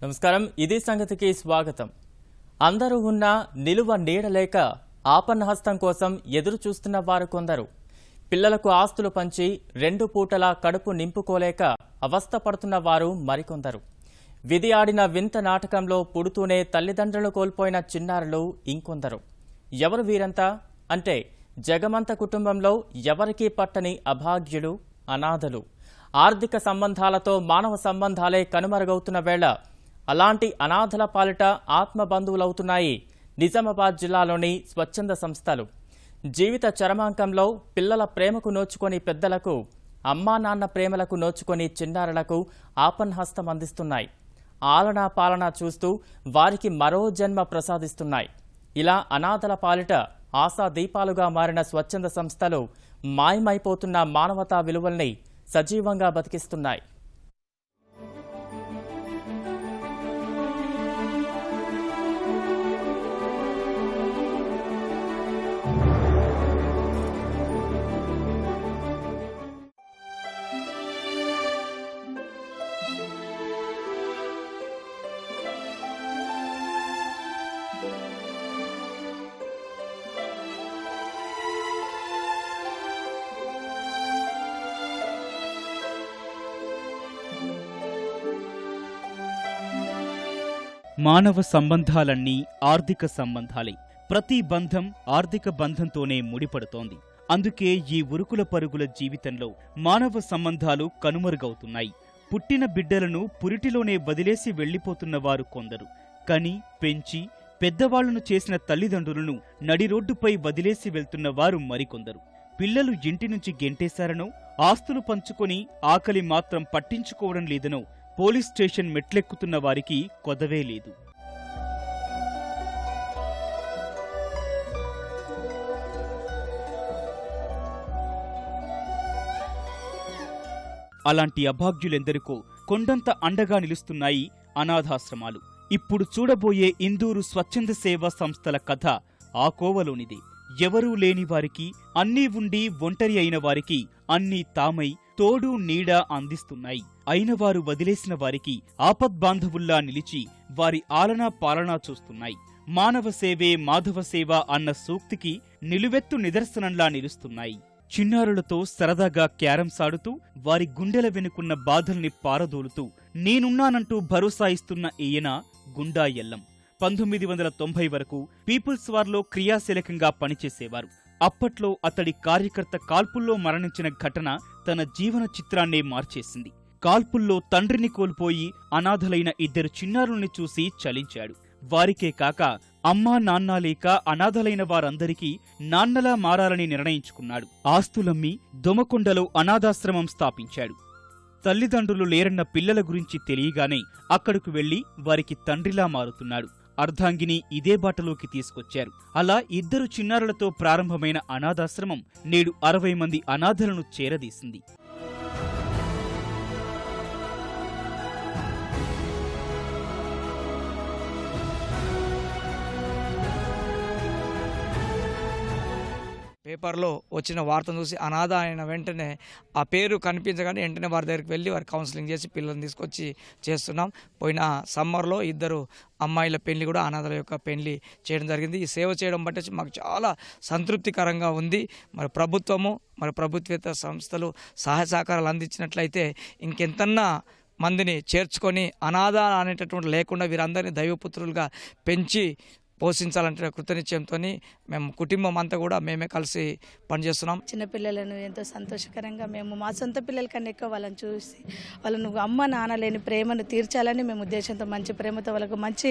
నమస్కారం, ఇదే సంగతికి స్వాగతం. అందరూ ఉన్న నిలువ నీడలేక ఆపన్నహస్తం కోసం ఎదురు చూస్తున్న వారు కొందరు. పిల్లలకు ఆస్తులు పంచి 2 పూటలా కడుపు నింపుకోలేక అవస్థపడుతున్న వారు మరికొందరు. విధి ఆడిన వింత నాటకంలో పుడుతూనే తల్లిదండ్రులు కోల్పోయిన చిన్నారులు ఇంకొందరు. ఎవరు వీరంతా అంటే జగమంత కుటుంబంలో ఎవరికీ పట్టని అభాగ్యులు, అనాథలు. ఆర్థిక సంబంధాలతో మానవ సంబంధాలే కనుమరుగవుతున్న వేళ అలాంటి అనాథల పాలిట ఆత్మబంధువులవుతున్నాయి నిజామాబాద్ జిల్లాలోని స్వచ్ఛంద సంస్థలు. జీవిత చరమాంకంలో పిల్లల ప్రేమకు నోచుకొని పెద్దలకు, అమ్మా నాన్న ప్రేమలకు నోచుకొని చిన్నారులకు ఆపన్హస్తం అందిస్తున్నాయి. ఆలనా పాలన చూస్తూ వారికి మరో జన్మ ప్రసాదిస్తున్నాయి. ఇలా అనాథల పాలిట ఆశా దీపాలుగా మారిన స్వచ్ఛంద సంస్థలు మాయమైపోతున్న మానవతా విలువల్ని సజీవంగా బతికిస్తున్నాయి. మానవ సంబంధాలన్నీ ఆర్థిక సంబంధాలే. ప్రతి బంధం ఆర్థిక బంధంతోనే ముడిపడుతోంది. అందుకే ఈ ఉరుకుల పరుగుల జీవితంలో మానవ సంబంధాలు కనుమరుగవుతున్నాయి. పుట్టిన బిడ్డలను పురిటిలోనే వదిలేసి వెళ్లిపోతున్న వారు కొందరు. కని పెంచి పెద్దవాళ్లను చేసిన తల్లిదండ్రులను నడిరోడ్డుపై వదిలేసి వెళ్తున్న వారు మరికొందరు. పిల్లలు ఇంటి నుంచి గెంటేశారనో, ఆస్తులు పంచుకొని ఆకలి మాత్రం పట్టించుకోవడం లేదనో పోలీస్ స్టేషన్ మెట్లెక్కుతున్న వారికి కొదవే లేదు. అలాంటి అభాగ్యులెందరికో కొండంత అండగా నిలుస్తున్నాయి అనాథాశ్రమాలు. ఇప్పుడు చూడబోయే ఇందూరు స్వచ్ఛంద సేవా సంస్థల కథ ఆ కోవలోనిదే. ఎవరూ లేని వారికి, అన్నీ ఉండి ఒంటరి అయిన వారికి అన్నీ తామై తోడు నీడ అందిస్తున్నాయి. అయినవారు వదిలేసిన వారికి ఆపద్బాంధవుల్లా నిలిచి వారి ఆలనా పాలనా చూస్తున్నాయి. మానవ సేవే మాధవ సేవ అన్న సూక్తికి నిలువెత్తు నిదర్శనంలా నిలుస్తున్నాయి. చిన్నారులతో సరదాగా క్యారమ్స్ ఆడుతూ వారి గుండెల వెనుకున్న బాధల్ని పారదోలుతూ నేనున్నానంటూ భరోసా ఇస్తున్న ఈయన గుండా ఎల్లం. 1990 వరకు పీపుల్స్ వార్లో క్రియాశీలకంగా పనిచేసేవారు. అప్పట్లో అతడి కార్యకర్త కాల్పుల్లో మరణించిన ఘటన తన జీవన చిత్రాన్నే మార్చేసింది. కాల్పుల్లో తండ్రిని కోల్పోయి అనాథలైన 2 చిన్నారుల్ని చూసి చలించాడు. వారికే కాక అమ్మా నాన్న లేక అనాథలైన వారందరికీ నాన్నలా మారాలని నిర్ణయించుకున్నాడు. ఆస్తులమ్మి దొమకొండలో అనాథాశ్రమం స్థాపించాడు. తల్లిదండ్రులు లేరన్న పిల్లల గురించి తెలియగానే అక్కడకు వెళ్లి వారికి తండ్రిలా మారుతున్నాడు. అర్ధాంగిని ఇదే బాటలోకి తీసుకొచ్చారు. అలా 2 చిన్నారులతో ప్రారంభమైన అనాథాశ్రమం నేడు 60 మంది అనాథలను చేరదీసింది. పేపర్లో వచ్చిన వార్తను చూసి అనాథ అయిన వెంటనే ఆ పేరు కనిపించగానే వెంటనే వారి దగ్గరికి వెళ్ళి వారి కౌన్సిలింగ్ చేసి పిల్లల్ని తీసుకొచ్చి చేస్తున్నాం. పోయిన సమ్మర్లో 2 అమ్మాయిల పెళ్లి కూడా అనాథల యొక్క పెళ్లి చేయడం జరిగింది. ఈ సేవ చేయడం బట్టి మాకు చాలా సంతృప్తికరంగా ఉంది. మరి ప్రభుత్వము, మరి ప్రభుత్వేతర సంస్థలు సహాయ సహకారాలు అందించినట్లయితే ఇంకెంతన్నా మందిని చేర్చుకొని అనాథ అనేటటువంటి లేకుండా వీరందరినీ దైవపుత్రులుగా పెంచి పోషించాలంటే కృతనిశ్చయంతో మేము కుటుంబం అంతా కూడా మేమే కలిసి పనిచేస్తున్నాం. చిన్నపిల్లలను ఎంతో సంతోషకరంగా మేము మా సొంత పిల్లల కన్నా ఎక్కువ వాళ్ళని చూసి వాళ్ళను అమ్మ నాన్న లేని ప్రేమను తీర్చాలని మేము ఉద్దేశంతో, మంచి ప్రేమతో వాళ్ళకు మంచి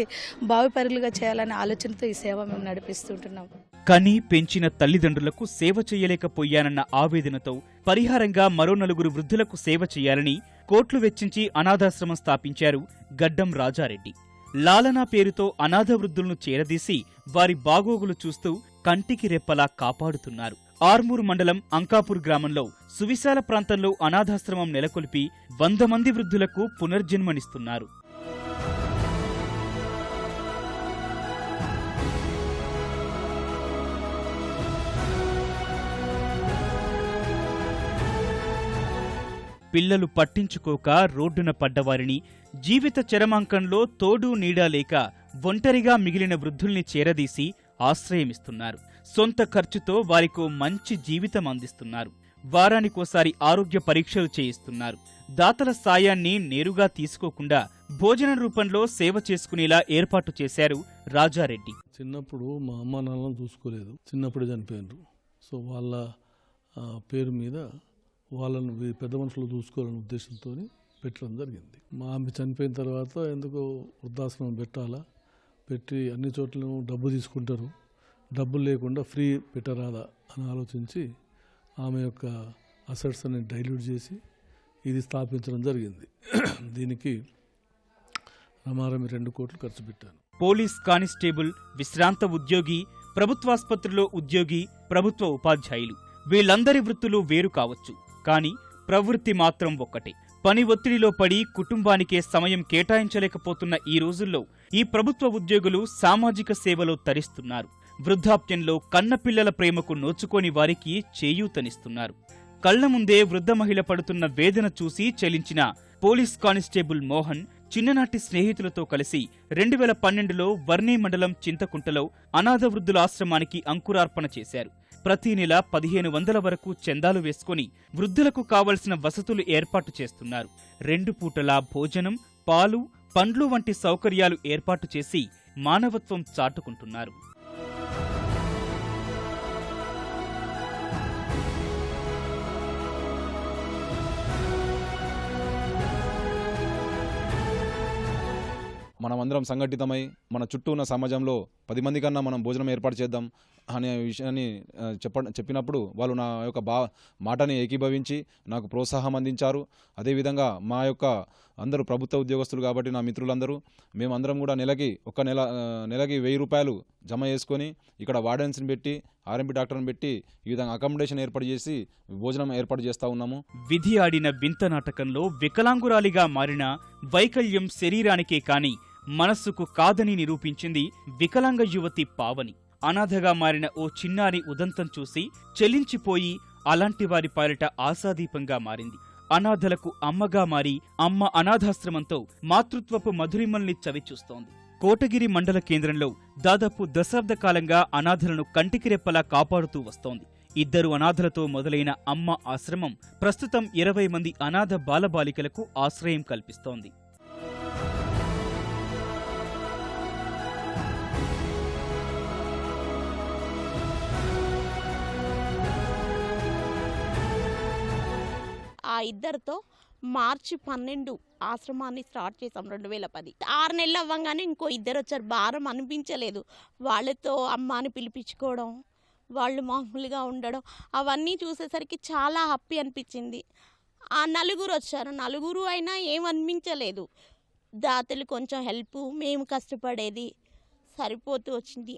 భావిపరులుగా చేయాలనే ఆలోచనతో ఈ సేవ మేము నడిపిస్తుంటున్నాం. కని పెంచిన తల్లిదండ్రులకు సేవ చేయలేకపోయానన్న ఆవేదనతో పరిహారంగా మరో 4 వృద్ధులకు సేవ చేయాలని కోట్లు వెచ్చించి అనాథాశ్రమం స్థాపించారు గడ్డం రాజారెడ్డి. లాలనా పేరుతో అనాథ వృద్ధులను చేరదీసి వారి బాగోగులు చూస్తూ కంటికి రెప్పలా కాపాడుతున్నారు. ఆర్మూరు మండలం అంకాపూర్ గ్రామంలో సువిశాల ప్రాంతంలో అనాథాశ్రమం నెలకొల్పి 100 మంది వృద్ధులకు పునర్జన్మనిస్తున్నారు. పిల్లలు పట్టించుకోక రోడ్డున పడ్డవారిని, జీవిత చరమాంకంలో తోడు నీడా లేక ఒంటరిగా మిగిలిన వృద్ధుల్ని చేరదీసి ఆశ్రయమిస్తున్నారు. సొంత ఖర్చుతో వారికో మంచి జీవితం అందిస్తున్నారు. వారానికోసారి ఆరోగ్య పరీక్షలు చేయిస్తున్నారు. దాతల సాయాన్ని నేరుగా తీసుకోకుండా భోజన రూపంలో సేవ చేసుకునేలా ఏర్పాటు చేశారు రాజారెడ్డి. చిన్నప్పుడు మా అమ్మ నాన్నలను చూసుకోలేదు, చిన్నప్పుడే చనిపోయినారు. సో వాళ్ళ పేరు మీద వాళ్ళను పెద్ద మనుషులు చూసుకోవాలనే ఉద్దేశంతో పెట్టడం జరిగింది. మా ఆమె చనిపోయిన తర్వాత ఎందుకో వృద్ధాశ్రమం పెట్టాలా, పెట్టి అన్ని చోట్ల డబ్బు తీసుకుంటారు, డబ్బులు లేకుండా ఫ్రీ పెట్టరాదా అని ఆలోచించి ఆమె యొక్క అసెట్స్ అని డైల్యూట్ చేసి ఇది స్థాపించడం జరిగింది. దీనికి రమారమి 2 కోట్లు ఖర్చు పెట్టాను. పోలీస్ కానిస్టేబుల్, విశ్రాంత ఉద్యోగి, ప్రభుత్వాసుపత్రిలో ఉద్యోగి, ప్రభుత్వ ఉపాధ్యాయులు వీళ్ళందరి వృత్తులు వేరు కావచ్చు, కానీ ప్రవృత్తి మాత్రం ఒక్కటే. పని ఒత్తిడిలో పడి కుటుంబానికే సమయం కేటాయించలేకపోతున్న ఈ రోజుల్లో ఈ ప్రభుత్వ ఉద్యోగులు సామాజిక సేవలో తరిస్తున్నారు. వృద్ధాప్యంలో కన్నపిల్లల ప్రేమకు నోచుకోని వారికి చేయూతనిస్తున్నారు. కళ్ల ముందే వృద్ధ మహిళ పడుతున్న వేదన చూసి చెలించిన పోలీస్ కానిస్టేబుల్ మోహన్ చిన్ననాటి స్నేహితులతో కలిసి 2012లో వర్ణి మండలం చింతకుంటలో అనాథ వృద్ధుల ఆశ్రమానికి అంకురార్పణ చేశారు. ప్రతి నెల 1500 వరకు చందాలు వేసుకుని వృద్ధులకు కావలసిన వసతులు ఏర్పాటు చేస్తున్నారు. 2 పూటలా భోజనం, పాలు, పండ్లు వంటి సౌకర్యాలు ఏర్పాటు చేసి మానవత్వం చాటుకుంటున్నారు. మనమందరం సంఘటితమై మన చుట్టూ ఉన్న సమాజంలో 10 మంది కన్నా మనం భోజనం ఏర్పాటు చేద్దాం అనే విషయాన్ని చెప్పినప్పుడు వాళ్ళు నా యొక్క మాటని ఏకీభవించి నాకు ప్రోత్సాహం అందించారు. అదేవిధంగా మా యొక్క అందరూ ప్రభుత్వ ఉద్యోగస్తులు కాబట్టి నా మిత్రులందరూ మేమందరం కూడా నెలకి 1000 రూపాయలు జమ చేసుకొని ఇక్కడ వార్డెన్స్ని పెట్టి, ఆర్ఎంపీ డాక్టర్ని పెట్టి ఈ విధంగా అకామిడేషన్ ఏర్పాటు చేసి భోజనం ఏర్పాటు చేస్తా ఉన్నాము. విధి ఆడిన వింత నాటకంలో వికలాంగురాలిగా మారిన వైకల్యం శరీరానికే కాని మనస్సుకు కాదని నిరూపించింది వికలాంగ యువతి పావని. అనాథగా మారిన ఓ చిన్నారి ఉదంతం చూసి చెలించిపోయి అలాంటి వారి పాలిట ఆశాదీపంగా మారింది. అనాథలకు అమ్మగా మారి అమ్మ అనాథాశ్రమంతో మాతృత్వపు మధురిమల్ని చవిచూస్తోంది. కోటగిరి మండల కేంద్రంలో దాదాపు దశాబ్ద కాలంగా అనాథలను కంటికి రెప్పలా కాపాడుతూ వస్తోంది. 2 అనాథలతో మొదలైన అమ్మ ఆశ్రమం ప్రస్తుతం 20 మంది అనాథ బాలబాలికలకు ఆశ్రయం కల్పిస్తోంది. ఆ 2తో మార్చి 12 ఆశ్రమాన్ని స్టార్ట్ చేసాం 2010. 6 నెలలు అవ్వగానే ఇంకో 2 వచ్చారు. భారం అనిపించలేదు. వాళ్ళతో అమ్మ అని పిలిపించుకోవడం, వాళ్ళు మామూలుగా ఉండడం, అవన్నీ చూసేసరికి చాలా హ్యాపీ అనిపించింది. ఆ 4 వచ్చారు. 4 అయినా ఏమనిపించలేదు. దాతలు కొంచెం హెల్ప్, మేము కష్టపడేది సరిపోతూ వచ్చింది.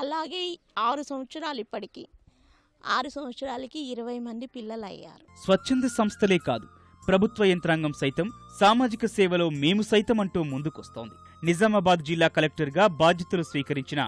అలాగే 6 సంవత్సరాలు ఇప్పటికీ 6 సంవత్సరాలకి 20 మంది పిల్లలు అయ్యారు. స్వచ్ఛంద సంస్థలే కాదు, ప్రభుత్వ యంత్రాంగం సైతం సామాజిక సేవలో మేము సైతం అంటూ ముందుకొస్తోంది. నిజామాబాద్ జిల్లా కలెక్టర్గా బాధ్యతలు స్వీకరించిన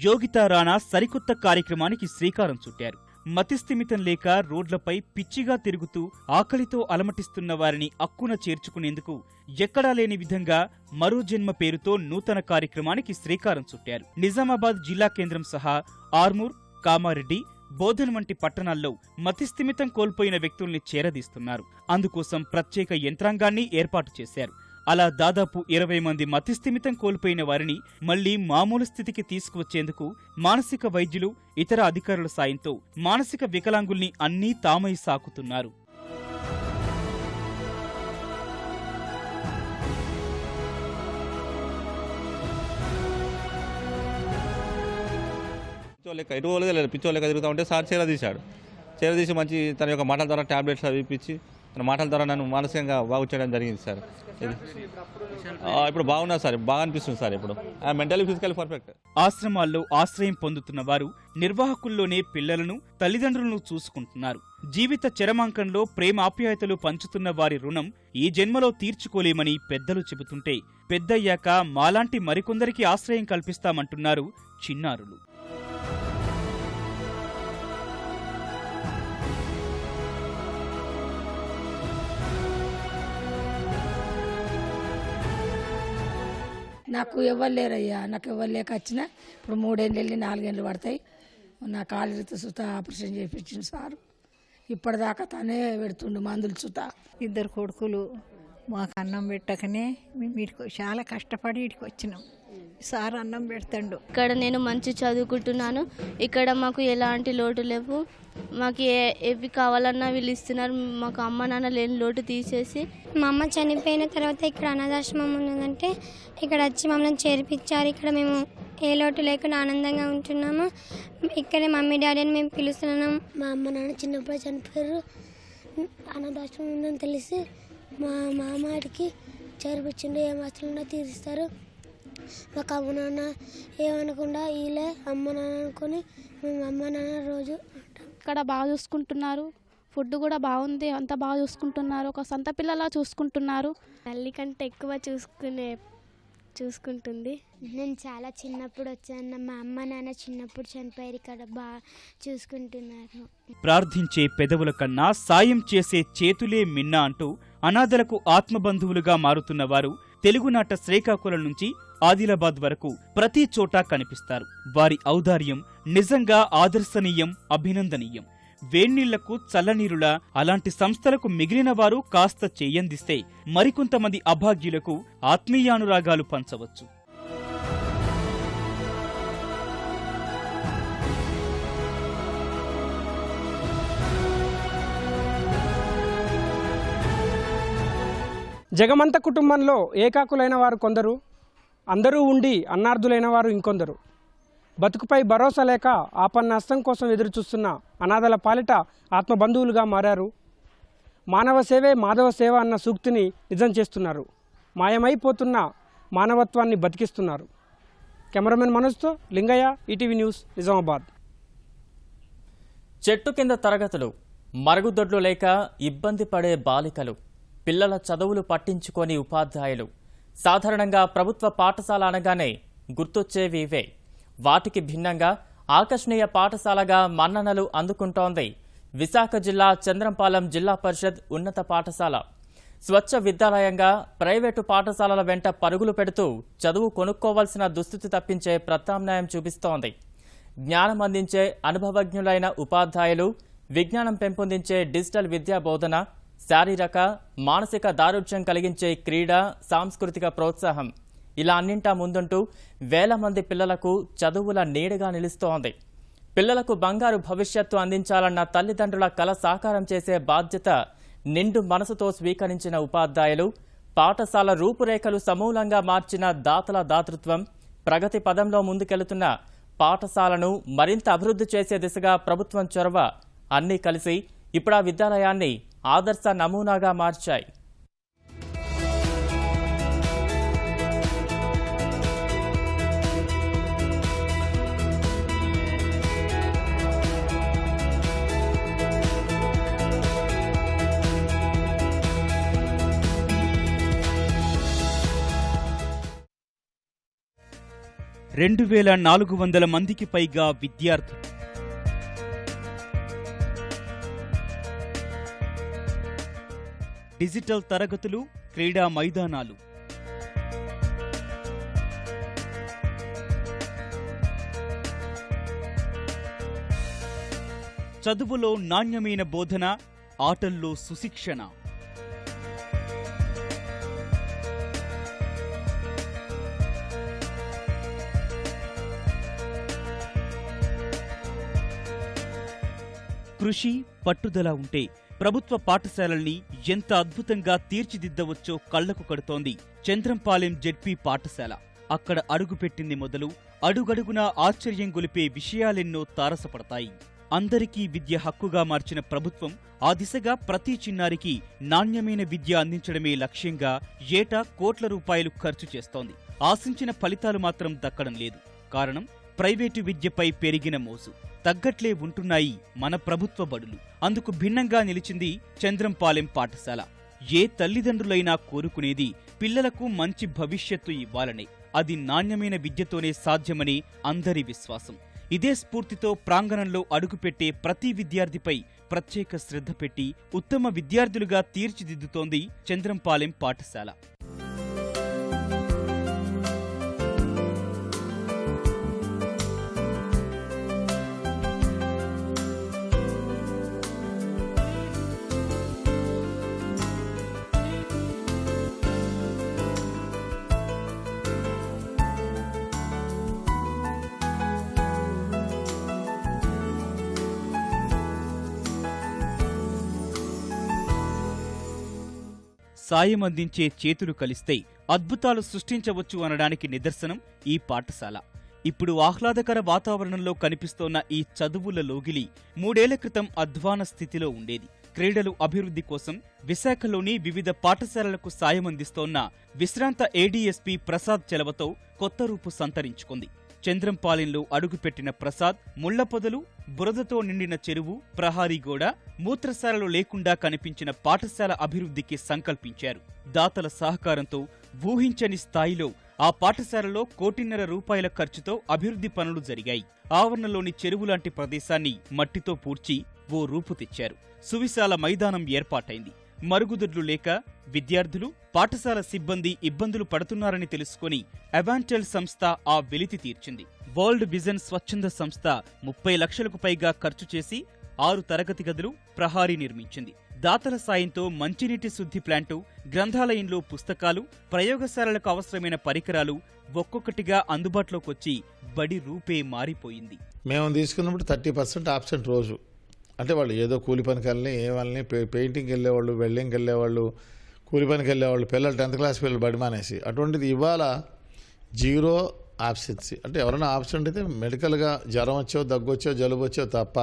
యోగితా రాణా సరికొత్త కార్యక్రమానికి శ్రీకారం చుట్టారు. మతిస్థిమితం లేక రోడ్లపై పిచ్చిగా తిరుగుతూ ఆకలితో అలమటిస్తున్న వారిని అక్కున చేర్చుకునేందుకు ఎక్కడా లేని విధంగా మరో జన్మ పేరుతో నూతన కార్యక్రమానికి శ్రీకారం చుట్టారు. నిజామాబాద్ జిల్లా కేంద్రం సహా ఆర్మూర్, కామారెడ్డి, బోధన్ వంటి పట్టణాల్లో మతిస్థిమితం కోల్పోయిన వ్యక్తుల్ని చేరదీస్తున్నారు. అందుకోసం ప్రత్యేక యంత్రాంగాన్ని ఏర్పాటు చేశారు. అలా దాదాపు 20 మంది మతిస్థిమితం కోల్పోయిన వారిని మళ్లీ మామూలు స్థితికి తీసుకువచ్చేందుకు మానసిక వైద్యులు, ఇతర అధికారుల సాయంతో మానసిక వికలాంగుల్ని అన్నీ తామై సాకుతున్నారు. పిచ్చోళ్ళక తిరుగుతూ ఉంటే సార్ చేరదీసి మంచి తన యొక్క మాటల ద్వారా టాబ్లెట్స్ అవి ఇప్పించి తన మాటల ద్వారా నన్ను మానసికంగా బాగుంచడం జరిగింది సార్. ఇప్పుడు బాగున్నా సార్, బాగా అనిపిస్తుంది సార్. ఇప్పుడు మెంటలీ ఫిజికల్ పర్ఫెక్ట్. ఆశ్రమాల్లో ఆశ్రయం పొందుతున్న వారు నిర్వాహకుల్లోనే పిల్లలను, తల్లిదండ్రులను చూసుకుంటున్నారు. జీవిత చరమాంకంలో ప్రేమాప్యాయతలు పంచుతున్న వారి రుణం ఈ జన్మలో తీర్చుకోలేమని పెద్దలు చెబుతుంటే, పెద్దయ్యాక మాలాంటి మరికొందరికి ఆశ్రయం కల్పిస్తామంటున్నారు చిన్నారులు. నాకు ఎవరు లేరయ్యా, నాకు ఎవరు లేక వచ్చినా ఇప్పుడు 3 ఏళ్ళు వెళ్ళి 4 ఏళ్ళు పడతాయి. నా కాలు సుత ఆపరేషన్ చేయించిన సారు ఇప్పటిదాకా తనే పెడుతుండు మందులు సుత. 2 కొడుకులు మాకు అన్నం పెట్టకనే మేము చాలా కష్టపడి ఇటుకు వచ్చినాం. సార్ అన్నం పెడతాడు. ఇక్కడ నేను మంచి చదువుకుంటున్నాను. ఇక్కడ మాకు ఎలాంటి లోటు లేవు. మాకు ఏవి కావాలన్నా వీళ్ళు ఇస్తున్నారు. మాకు అమ్మ నాన్న లేని లోటు తీసేసి. మా అమ్మ చనిపోయిన తర్వాత ఇక్కడ అనాథాశ్రమం ఉన్నదంటే ఇక్కడ వచ్చి మమ్మల్ని చేర్పించారు. ఇక్కడ మేము ఏ లోటు లేకుండా ఆనందంగా ఉంటున్నాము. ఇక్కడే మమ్మీ డాడీ అని మేము పిలుస్తున్నాం. మా అమ్మ నాన్న చిన్నప్పుడు చనిపోయారు. అనాథాశ్రమం ఉందని తెలిసి మా మామాడికి చేర్పించిండు. ఏ మాత్రం తీరుస్తారు. మాకు అమ్మ నాన్న ఏమనకుండా వీళ్ళే అమ్మ నాన్న అనుకొని మేము అమ్మ నాన్న రోజు ఇక్కడ బాగా చూసుకుంటున్నారు. ఫుడ్ కూడా బాగుంది. అంతా బాగా చూసుకుంటున్నారు. ఒక సొంత పిల్లలా చూసుకుంటున్నారు. తల్లి కంటే ఎక్కువ చూసుకుంటుంది. నేను చాలా చిన్నప్పుడు వచ్చాను. మా అమ్మ నాన్న చిన్నప్పుడు చనిపోయారు. ఇక్కడ బాగా చూసుకుంటున్నారు. ప్రార్థించే పెదవుల కన్నా సాయం చేసే చేతులే మిన్న అంటూ అనాథలకు ఆత్మబంధువులుగా మారుతున్న వారు తెలుగునాట శ్రీకాకుళం నుంచి ఆదిలాబాద్ వరకు ప్రతి చోటా కనిపిస్తారు. వారి ఔదార్యం నిజంగా ఆదర్శనీయం, అభినందనీయం. వేణ్ణీళ్లకు చల్లనీరులా అలాంటి సంస్థలకు మిగిలిన వారు కాస్త చేయందిస్తే మరికొంతమంది అభాగ్యులకు ఆత్మీయానురాగాలు పంచవచ్చు. జగమంత కుటుంబంలో ఏకాకులైన వారు కొందరు, అందరూ ఉండి అన్నార్థులైన వారు ఇంకొందరు. బతుకుపై భరోసా లేక ఆపన్నస్తం కోసం ఎదురుచూస్తున్న అనాథల పాలిట ఆత్మబంధువులుగా మారారు. మానవ సేవే మాధవ సేవ అన్న సూక్తిని నిజం చేస్తున్నారు. మాయమైపోతున్న మానవత్వాన్ని బతికిస్తున్నారు. కెమెరామెన్ మనోజ్తో లింగయ్య, ఈటీవీ న్యూస్, నిజామాబాద్. చెట్టు కింద తరగతులు, మరుగుదొడ్లు లేక ఇబ్బంది పడే బాలికలు, పిల్లల చదువులు పట్టించుకోని ఉపాధ్యాయులు. సాధారణంగా ప్రభుత్వ పాఠశాల అనగానే గుర్తొచ్చేవి ఇవే. వాటికి భిన్నంగా ఆకర్షణీయ పాఠశాలగా మన్ననలు అందుకుంటోంది విశాఖ జిల్లా చంద్రంపాలెం జిల్లా పరిషత్ ఉన్నత పాఠశాల. స్వచ్ఛ విద్యాలయంగా ప్రైవేటు పాఠశాలల వెంట పరుగులు పెడుతూ చదువు కొనుక్కోవాల్సిన దుస్థితి తప్పించే ప్రత్యామ్నాయం చూపిస్తోంది. జ్ఞానం అందించే అనుభవజ్ఞులైన ఉపాధ్యాయులు, విజ్ఞానం పెంపొందించే డిజిటల్ విద్యా బోధన, శారీరక మానసిక దారుఢ్యం కలిగించే క్రీడా సాంస్కృతిక ప్రోత్సాహం, ఇలా అన్నింటా ముందుంటూ వేల మంది పిల్లలకు చదువుల నీడగా నిలుస్తోంది. పిల్లలకు బంగారు భవిష్యత్తు అందించాలన్న తల్లిదండ్రుల కల సాకారం చేసే బాధ్యత నిండు మనసుతో స్వీకరించిన ఉపాధ్యాయులు, పాఠశాల రూపురేఖలు సమూలంగా మార్చిన దాతల దాతృత్వం, ప్రగతి పదంలో ముందుకెళ్తున్న పాఠశాలను మరింత అభివృద్ధి చేసే దిశగా ప్రభుత్వం చొరవ అన్నీ కలిసి ఇప్పుడు ఆ విద్యాలయాన్ని ఆదర్శ నమూనాగా మార్చాయి. రెండు 2400 మందికి పైగా విద్యార్థులు. డిజిటల్ తరగతులు, క్రీడా మైదానాలు. చదువులో నాణ్యమైన బోధన, ఆటల్లో సుశిక్షణ. కృషి, పట్టుదల ఉంటే ప్రభుత్వ పాఠశాలల్ని ఎంత అద్భుతంగా తీర్చిదిద్దవచ్చో కళ్లకు కడుతోంది చంద్రంపాలెం జెడ్పీ పాఠశాల. అక్కడ అడుగుపెట్టింది మొదలు అడుగడుగునా ఆశ్చర్యం గొలిపే విషయాలెన్నో తారసపడతాయి. అందరికీ విద్య హక్కుగా మార్చిన ప్రభుత్వం ఆ దిశగా ప్రతి చిన్నారికి నాణ్యమైన విద్య అందించడమే లక్ష్యంగా ఏటా కోట్ల రూపాయలు ఖర్చు చేస్తోంది. ఆశించిన ఫలితాలు మాత్రం దక్కడం లేదు. కారణం ప్రైవేటు విద్యపై పెరిగిన మోజు. తగ్గట్లే ఉంటున్నాయి మన ప్రభుత్వ బడులు. అందుకు భిన్నంగా నిలిచింది చంద్రంపాలెం పాఠశాల. ఏ తల్లిదండ్రులైనా కోరుకునేది పిల్లలకు మంచి భవిష్యత్తు ఇవ్వాలనే. అది నాణ్యమైన విద్యతోనే సాధ్యమని అందరి విశ్వాసం. ఇదే స్ఫూర్తితో ప్రాంగణంలో అడుగుపెట్టే ప్రతి విద్యార్థిపై ప్రత్యేక శ్రద్ధ పెట్టి ఉత్తమ విద్యార్థులుగా తీర్చిదిద్దుతోంది చంద్రంపాలెం పాఠశాల. సాయం అందించే చేతులు కలిస్తే అద్భుతాలు సృష్టించవచ్చు అనడానికి నిదర్శనం ఈ పాఠశాల. ఇప్పుడు ఆహ్లాదకర వాతావరణంలో కనిపిస్తోన్న ఈ చదువుల లోగిలి 3 ఏళ్ల క్రితం అధ్వాన స్థితిలో ఉండేది. క్రీడలు అభివృద్ధి కోసం విశాఖలోని వివిధ పాఠశాలలకు సాయం అందిస్తోన్న విశ్రాంత ఏడీఎస్పీ ప్రసాద్ చెలవతో కొత్త రూపు సంతరించుకుంది. చంద్రంపాలెంలో అడుగుపెట్టిన ప్రసాద్ ముళ్లపొదలు, బురదతో నిండిన చెరువు, ప్రహారీ గోడ, మూత్రశాలలు లేకుండా కనిపించిన పాఠశాల అభివృద్ధికి సంకల్పించారు. దాతల సహకారంతో ఊహించని స్థాయిలో ఆ పాఠశాలలో ₹1.5 కోట్ల ఖర్చుతో అభివృద్ధి పనులు జరిగాయి. ఆవరణలోని చెరువులాంటి ప్రదేశాన్ని మట్టితో పూడ్చి ఓ రూపు తెచ్చారు. సువిశాల మైదానం ఏర్పాటైంది. మరుగుదొడ్లు లేక విద్యార్థులు, పాఠశాల సిబ్బంది ఇబ్బందులు పడుతున్నారని తెలుసుకుని అవాంటెల్ సంస్థ ఆ వెలితి తీర్చింది. వరల్డ్ విజన్ స్వచ్ఛంద సంస్థ 30 లక్షలకు పైగా ఖర్చు చేసి 6 తరగతి గదులు, ప్రహారీ నిర్మించింది. దాతల సాయంతో మంచినీటి శుద్ధి ప్లాంటు, గ్రంథాలయంలో పుస్తకాలు, ప్రయోగశాలలకు అవసరమైన పరికరాలు ఒక్కొక్కటిగా అందుబాటులోకొచ్చి బడి రూపే మారిపోయింది. మేము తీసుకున్నప్పుడు 30% ఆబ్సెంట్ రోజు. అంటే వాళ్ళు ఏదో కూలి పనికి వెళ్ళి వాళ్ళని పెయింటింగ్కి వెళ్ళేవాళ్ళు, వెల్డింగ్కి వెళ్ళేవాళ్ళు, కూలి పనికి వెళ్ళేవాళ్ళు, పిల్లలు 10th క్లాస్ పిల్లలు బడి మానేసి. అటువంటిది ఇవాళ 0 ఆబ్సెన్సీ. అంటే ఎవరైనా ఆబ్సెంట్ అయితే మెడికల్గా జ్వరం వచ్చో, దగ్గు వచ్చో, జలుబు వచ్చో తప్ప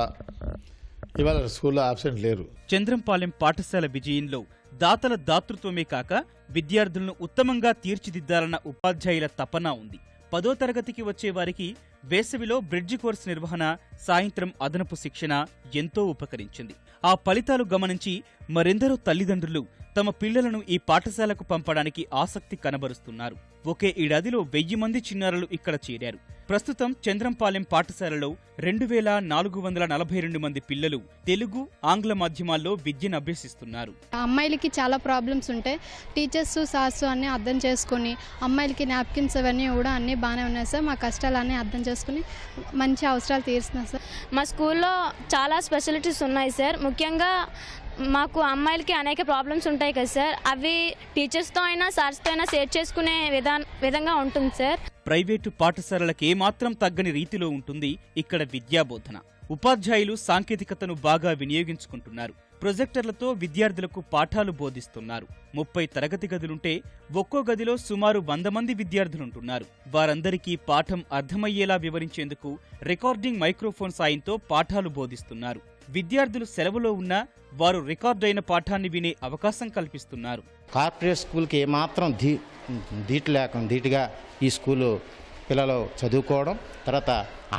ఇవాళ స్కూల్లో ఆబ్సెంట్ లేరు. చంద్రంపాలెం పాఠశాల విజయంలో దాతల దాతృత్వమే కాక విద్యార్థులను ఉత్తమంగా తీర్చిదిద్దాలన్న ఉపాధ్యాయుల తపన ఉంది. 10వ తరగతికి వచ్చే వారికి వేసవిలో బ్రిడ్జి కోర్సు నిర్వహణ, సాయంత్రం అదనపు శిక్షణ ఎంతో ఉపకరించింది. ఆ ఫలితాలు గమనించి మరెందరో తల్లిదండ్రులు తమ పిల్లలను ఈ పాఠశాలకు పంపడానికి ఆసక్తి కనబరుస్తున్నారు. ఒకే ఏడాదిలో 1000 మంది చిన్నారులు ఇక్కడ చేరారు. ప్రస్తుతం చంద్రంపాలెం పాఠశాలలో 2442 మంది పిల్లలు తెలుగు, ఆంగ్ల మాధ్యమాల్లో విద్యను అభ్యసిస్తున్నారు. అమ్మాయిలకి చాలా ప్రాబ్లమ్స్ ఉంటాయి. టీచర్స్, సార్స్ అన్నీ అర్థం చేసుకుని అమ్మాయిలకి నాప్కిన్స్ అవన్నీ కూడా అన్నీ బాగానే ఉన్నాయి సార్. మా కష్టాలన్నీ అర్థం చేసుకుని మంచి అవసరాలు తీరుస్తున్నారు సార్. మా స్కూల్లో చాలా స్పెషాలిటీస్ ఉన్నాయి సార్. ముఖ్యంగా మాకు అమ్మాయిలకి అనేక ప్రాబ్లమ్స్ ఉంటాయి కదా సార్, అవి టీచర్స్తో అయినా సార్స్తో అయినా షేర్ చేసుకునే విధంగా ఉంటుంది సార్. ప్రైవేటు పాఠశాలలకు ఏమాత్రం తగ్గని రీతిలో ఉంటుంది ఇక్కడ విద్యాబోధన. ఉపాధ్యాయులు సాంకేతికతను బాగా వినియోగించుకుంటున్నారు. ప్రొజెక్టర్లతో విద్యార్థులకు పాఠాలు బోధిస్తున్నారు. 30 తరగతి గదులుంటే ఒక్కో గదిలో సుమారు 100 మంది విద్యార్థులుంటున్నారు. వారందరికీ పాఠం అర్థమయ్యేలా వివరించేందుకు రికార్డింగ్ మైక్రోఫోన్ సాయంతో పాఠాలు బోధిస్తున్నారు. విద్యార్థులు సెలవులో ఉన్నా వారు రికార్డైన పాఠాన్ని వినే అవకాశం కల్పిస్తున్నారు. కార్పొరేట్ స్కూల్కి ఏమాత్రం ధీటుగా ఈ స్కూలు పిల్లలు చదువుకోవడం, తర్వాత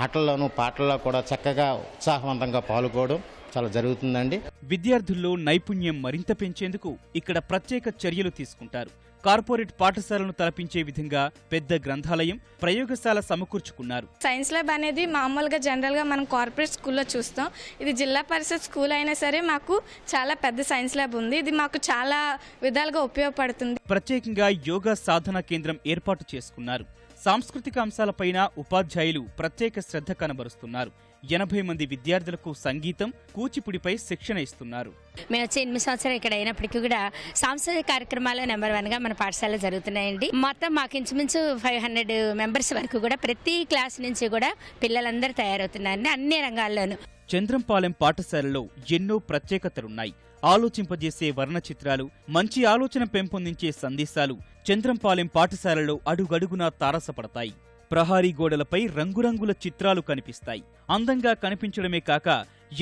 ఆటల్లోనూ పాటల్లో కూడా చక్కగా ఉత్సాహవంతంగా పాల్గొనడం చాలా జరుగుతుందండి. విద్యార్థుల్లో నైపుణ్యం మరింత పెంచేందుకు ఇక్కడ ప్రత్యేక చర్యలు తీసుకుంటారు. కార్పొరేట్ పాఠశాలను తలపించే విధంగా పెద్ద గ్రంథాలయం, ప్రయోగశాల సమకూర్చుకున్నారు. సైన్స్ ల్యాబ్ అనేది మామూలుగా జనరల్గా మనం కార్పొరేట్ స్కూల్లో చూస్తాం. ఇది జిల్లా పరిషత్ స్కూల్ అయినా సరే మాకు చాలా పెద్ద సైన్స్ ల్యాబ్ ఉంది. ఇది మాకు చాలా విధాలుగా ఉపయోగపడుతుంది. ప్రత్యేకంగా యోగా సాధన కేంద్రం ఏర్పాటు చేసుకున్నారు. సాంస్కృతిక అంశాలపైన ఉపాధ్యాయులు ప్రత్యేక శ్రద్ధ కనబరుస్తున్నారు. 80 మంది విద్యార్థులకు సంగీతం, కూచిపూడిపై శిక్షణ ఇస్తున్నారు. మేము వచ్చే 8 సంవత్సరాలు ఇక్కడ అయినప్పటికీ కూడా సాంస్కృతిక కార్యక్రమాలు నెంబర్ 1గా మన పాఠశాలలో జరుగుతున్నాయండి. మొత్తం మాకు ఇంచుమించు 500 మెంబర్స్ వరకు కూడా ప్రతి క్లాస్ నుంచి కూడా పిల్లలందరూ తయారవుతున్నారండి అన్ని రంగాల్లోనూ. చంద్రంపాలెం పాఠశాలలో ఎన్నో ప్రత్యేకతలున్నాయి. ఆలోచింపజేసే వర్ణ చిత్రాలు, మంచి ఆలోచన పెంపొందించే సందేశాలు చంద్రంపాలెం పాఠశాలలో అడుగడుగునా తారసపడతాయి. ప్రహారీ గోడలపై రంగురంగుల చిత్రాలు కనిపిస్తాయి. అందంగా కనిపించడమే కాక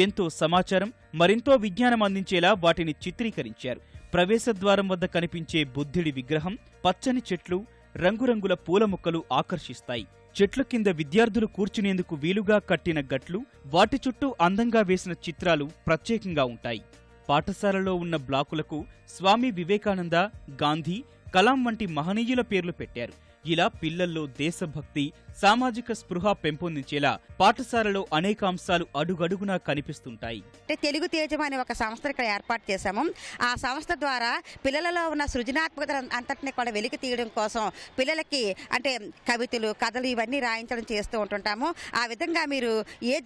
ఎంతో సమాచారం, మరెంతో విజ్ఞానం అందించేలా వాటిని చిత్రీకరించారు. ప్రవేశద్వారం వద్ద కనిపించే బుద్ధుడి విగ్రహం, పచ్చని చెట్లు, రంగురంగుల పూల మొక్కలు ఆకర్షిస్తాయి. చెట్ల కింద విద్యార్థులు కూర్చునేందుకు వీలుగా కట్టిన గట్లు, వాటి చుట్టూ అందంగా వేసిన చిత్రాలు ప్రత్యేకంగా ఉంటాయి. పాఠశాలలో ఉన్న బ్లాకులకు స్వామి వివేకానంద, గాంధీ, కలాం వంటి మహనీయుల పేర్లు పెట్టారు. ఇలా పిల్లల్లో దేశభక్తి, సామాజిక స్పృహ పెంపొందించేలా పాఠశాలలో అనేక అంశాలు అడుగడుగునా కనిపిస్తుంటాయి. తెలుగు తేజం అనే ఒక సంస్థ ఇక్కడ ఏర్పాటు చేశాము. ఆ సంస్థ ద్వారా పిల్లలలో ఉన్న సృజనాత్మకత అంతటిని కూడా వెలికి తీయడం కోసం పిల్లలకి అంటే కవితలు, కథలు ఇవన్నీ రాయించడం చేస్తూ ఉంటుంటాము. ఆ విధంగా మీరు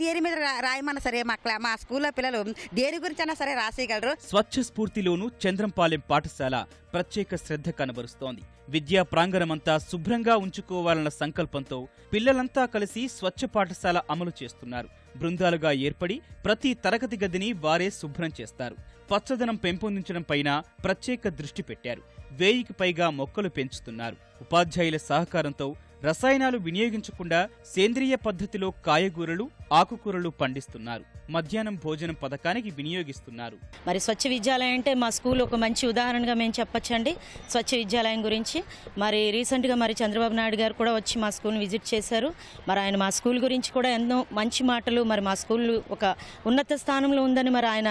దేని మీద రాయమన్నా సరే మా స్కూల్లో పిల్లలు దేని గురించి అయినా సరే రాసేయగలరు. స్వచ్ఛ స్ఫూర్తిలోనూ చంద్రంపాలెం పాఠశాల ప్రత్యేక శ్రద్ధ కనబరుస్తోంది. విద్యా ప్రాంగణమంతా శుభ్రంగా ఉంచుకోవాలన్న సంకల్పంతో పిల్లలంతా కలిసి స్వచ్ఛ పాఠశాల అమలు చేస్తున్నారు. బృందాలుగా ఏర్పడి ప్రతి తరగతి గదిని వారే శుభ్రం చేస్తారు. పచ్చదనం పెంపొందించడం పైన ప్రత్యేక దృష్టి పెట్టారు. 1000కి పైగా మొక్కలు పెంచుతున్నారు. ఉపాధ్యాయుల సహకారంతో రసాయనాలు వినియోగించకుండా సేంద్రియ పద్ధతిలో కాయగూరలు, ఆకుకూరలు పండిస్తున్నారు. మధ్యాహ్నం భోజనం పథకానికి వినియోగిస్తున్నారు. మరి స్వచ్ఛ విద్యాలయం అంటే మా స్కూల్ ఒక మంచి ఉదాహరణగా మేము చెప్పొచ్చండి. స్వచ్ఛ విద్యాలయం గురించి మరి రీసెంట్గా మరి చంద్రబాబు నాయుడు గారు కూడా వచ్చి మా స్కూల్ని విజిట్ చేశారు. మరి ఆయన మా స్కూల్ గురించి కూడా ఎన్నో మంచి మాటలు, మరి మా స్కూల్ ఒక ఉన్నత స్థానంలో ఉందని మరి ఆయన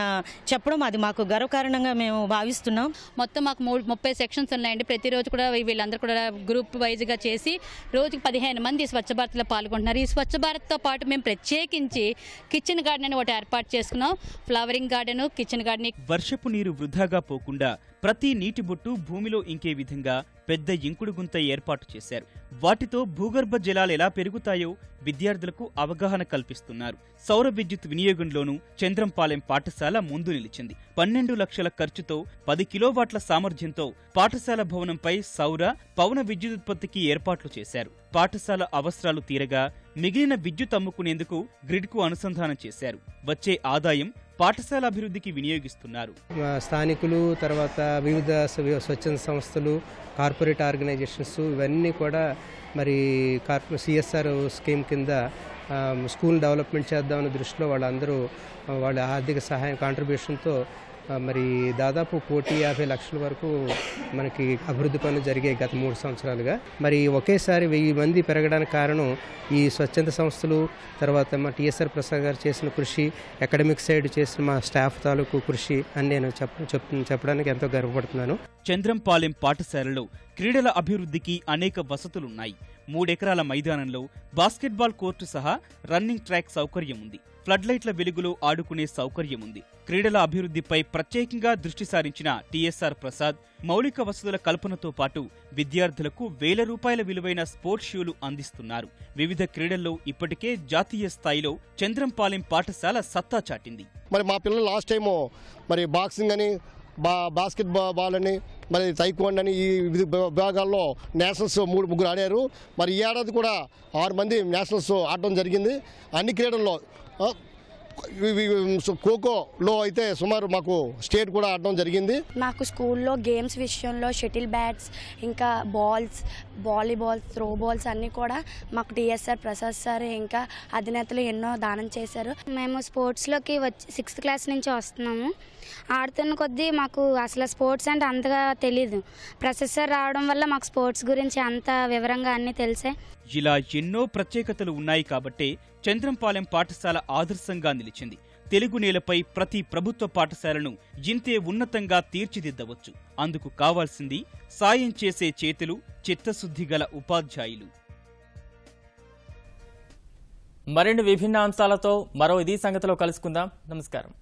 చెప్పడం అది మాకు గర్వకారణంగా మేము భావిస్తున్నాం. మొత్తం మాకు 30 సెక్షన్స్ ఉన్నాయండి. ప్రతిరోజు కూడా వీళ్ళందరూ కూడా గ్రూప్ వైజ్గా చేసి రోజుకి 15 మంది స్వచ్ఛ భారత్లో పాల్గొంటున్నారు. ఈ స్వచ్ఛ భారత్తో పాటు మేము ప్రత్యేకించి కిచెన్ గార్డెన్ అని ఒకటి ఏర్పాటు చేసుకున్నాం. Flowering garden, kitchen garden. వర్షపు నీరు వృధాగా పోకుండా ప్రతి నీటి బొట్టు భూమిలో ఇంకే విధంగా పెద్ద ఇంకుడు గుంత ఏర్పాటు చేశారు. వాటితో భూగర్భ జలాలు ఎలా పెరుగుతాయో విద్యార్థులకు అవగాహన కల్పిస్తున్నారు. సౌర విద్యుత్ వినియోగంలోనూ చంద్రంపాలెం పాఠశాల ముందు నిలిచింది. 12 లక్షల ఖర్చుతో 10 కిలోవాట్ల సామర్థ్యంతో పాఠశాల భవనంపై సౌర, పవన విద్యుదుత్పత్తికి ఏర్పాట్లు చేశారు. పాఠశాల అవసరాలు తీరగా మిగిలిన విద్యుత్ అమ్ముకునేందుకు గ్రిడ్కు అనుసంధానం చేశారు. వచ్చే ఆదాయం పాఠశాల అభివృద్ధికి వినియోగిస్తున్నారు. స్థానికులు, తర్వాత వివిధ స్వచ్ఛంద సంస్థలు, కార్పొరేట్ ఆర్గనైజేషన్స్ ఇవన్నీ కూడా మరి CSR స్కీమ్ కింద స్కూల్ డెవలప్మెంట్ చేద్దామనే దృష్టిలో వాళ్ళందరూ వాళ్ళ ఆర్థిక సహాయం కాంట్రిబ్యూషన్తో మరి దాదాపు 1,50 లక్షల వరకు మనకి అభివృద్ధి పనులు జరిగాయి గత 3 సంవత్సరాలుగా. మరి ఒకేసారి 1000 మంది పెరగడానికి కారణం ఈ స్వచ్ఛంద సంస్థలు, తర్వాత మా TSR ప్రసాద్ గారు చేసిన కృషి, అకాడమిక్ సైడ్ చేసిన మా స్టాఫ్ తాలూకు కృషి అని నేను చెప్పడానికి ఎంతో గర్వపడుతున్నాను. చంద్రంపాలెం పాఠశాలలో క్రీడల అభివృద్ధికి అనేక వసతులున్నాయి. 3 ఎకరాల మైదానంలో బాస్కెట్బాల్ కోర్టు సహా రన్నింగ్ ట్రాక్ సౌకర్యం ఉంది. ఫ్లడ్ లైట్ల వెలుగులో ఆడుకునే సౌకర్యం ఉంది. క్రీడల అభివృద్ధిపై ప్రత్యేకంగా దృష్టి సారించిన TSR ప్రసాద్ మౌలిక వసతుల కల్పనతో పాటు విద్యార్థులకు ₹1000 విలువైన స్పోర్ట్స్ షూలు అందిస్తున్నారు. వివిధ క్రీడల్లో ఇప్పటికే జాతీయ స్థాయిలో చంద్రంపాలెం పాఠశాల సత్తా చాటింది. మరి మా పిల్లలు లాస్ట్ టైము మరి బాక్సింగ్ అని, బాస్కెట్ బాల్ అని, మరి తైక్వాండో అని ఈ విభాగాల్లో నేషనల్స్ 3 ఆడారు. మరి ఈ ఏడాది కూడా 6 మంది నేషనల్స్ ఆడడం జరిగింది. అన్ని క్రీడల్లో ఖోఖోలో అయితే సుమారు మాకు స్టేట్ కూడా ఆడడం జరిగింది. మాకు స్కూల్లో గేమ్స్ విషయంలో షటిల్ బ్యాట్స్, ఇంకా బాల్స్, వాలీబాల్స్, త్రో బాల్స్ అన్నీ కూడా మాకు TSR ప్రసాద్ సార్ ఇంకా అధినేతలు ఎన్నో దానం చేశారు. మేము స్పోర్ట్స్లోకి 6th క్లాస్ నుంచి వస్తున్నాము. ఆడుతున్న కొద్దీ మాకు అసలు స్పోర్ట్స్ అంటే అంతగా తెలీదు. ప్రసాద్ సార్ రావడం వల్ల మాకు స్పోర్ట్స్ గురించి అంత వివరంగా అన్నీ తెలిసాయి. ఇలా ఎన్నో ప్రత్యేకతలు ఉన్నాయి కాబట్టే చంద్రంపాలెం పాఠశాల ఆదర్శంగా నిలిచింది. తెలుగు నేలపై ప్రతి ప్రభుత్వ పాఠశాలను ఇంతే ఉన్నతంగా తీర్చిదిద్దవచ్చు. అందుకు కావాల్సింది సాయం చేసే చేతులు, చిత్తశుద్ధి గల ఉపాధ్యాయులు. మరిన్ని విభిన్న అంశాలతో మరో ఇదే సంగతిలో కలుసుకుందాం. నమస్కారం.